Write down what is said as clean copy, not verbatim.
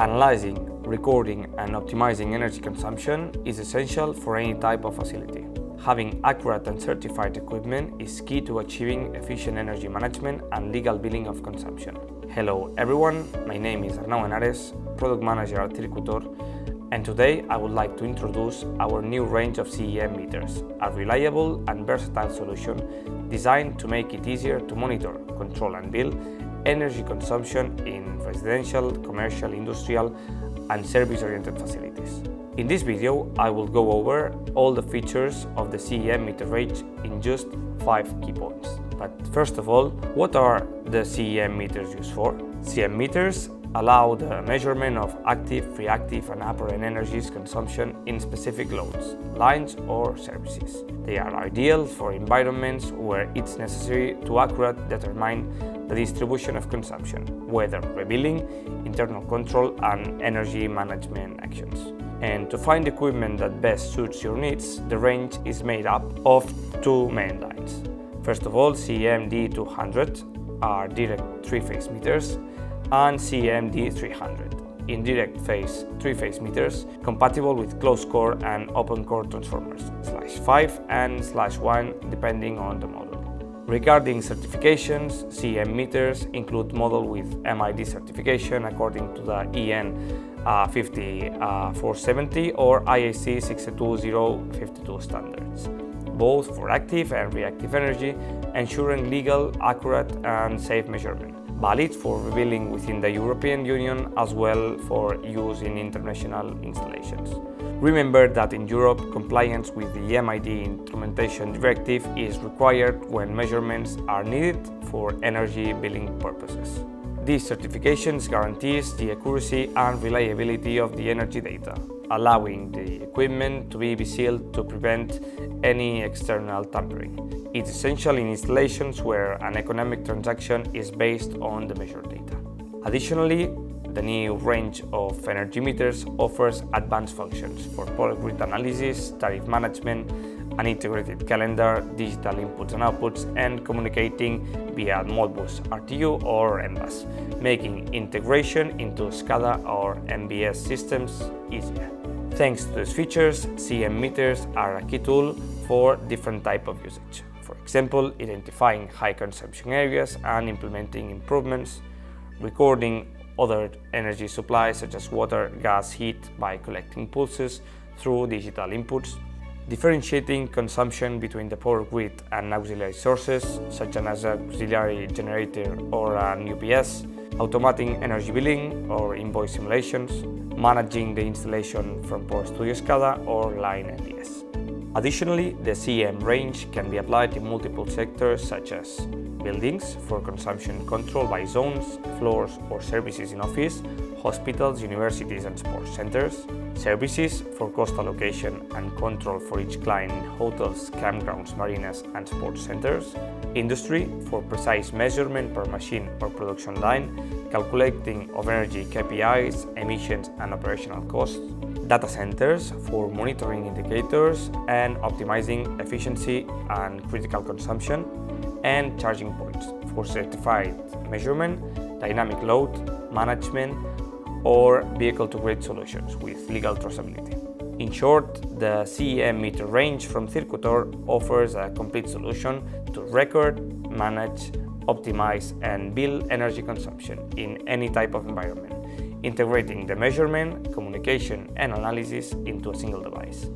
Analyzing, recording and optimizing energy consumption is essential for any type of facility. Having accurate and certified equipment is key to achieving efficient energy management and legal billing of consumption. Hello everyone, my name is Arnau Henares, Product Manager at CIRCUTOR, and today I would like to introduce our new range of CEM meters, a reliable and versatile solution designed to make it easier to monitor, control and bill energy consumption in residential, commercial, industrial and service-oriented facilities. In this video, I will go over all the features of the CEM meter range in just 5 key points. But first of all, what are the CEM meters used for? CEM meters allow the measurement of active, reactive and apparent energies consumption in specific loads, lines or services. They are ideal for environments where it's necessary to accurately determine the distribution of consumption, whether rebilling, internal control and energy management actions. And to find equipment that best suits your needs, the range is made up of 2 main lines. First of all, CEM-D 200 are direct 3-phase meters, and CEM-D 300, indirect phase 3-phase meters compatible with closed core and open core transformers, /5 and /1 depending on the model. Regarding certifications, CEM meters include model with MID certification according to the EN 5470 or IAC 62052 standards, both for active and reactive energy, ensuring legal, accurate and safe measurement. Valid for rebilling within the European Union as well for use in international installations. Remember that in Europe, compliance with the MID Instrumentation Directive is required when measurements are needed for energy billing purposes. These certifications guarantees the accuracy and reliability of the energy data, allowing the equipment to be sealed to prevent any external tampering. It's essential in installations where an economic transaction is based on the measured data. Additionally, the new range of energy meters offers advanced functions for power grid analysis, tariff management, an integrated calendar, digital inputs and outputs, and communicating via Modbus RTU or MBUS, making integration into SCADA or MBS systems easier. Thanks to these features, CEM meters are a key tool for different types of usage. For example, identifying high consumption areas and implementing improvements, recording other energy supplies such as water, gas, heat by collecting pulses through digital inputs, differentiating consumption between the power grid and auxiliary sources such as an auxiliary generator or an UPS, automating energy billing or invoice simulations, managing the installation from Power Studio SCADA or Line MBS. Additionally, the CEM range can be applied in multiple sectors such as buildings for consumption control by zones, floors or services in office, hospitals, universities and sports centers, services for cost allocation and control for each client in hotels, campgrounds, marinas and sports centers, industry for precise measurement per machine or production line, calculating of energy KPIs, emissions and operational costs, data centers for monitoring indicators and optimizing efficiency and critical consumption, and charging points for certified measurement, dynamic load management, or vehicle-to-grid solutions with legal traceability. In short, the CEM meter range from CIRCUTOR offers a complete solution to record, manage, optimize, and bill energy consumption in any type of environment, integrating the measurement, communication, and analysis into a single device.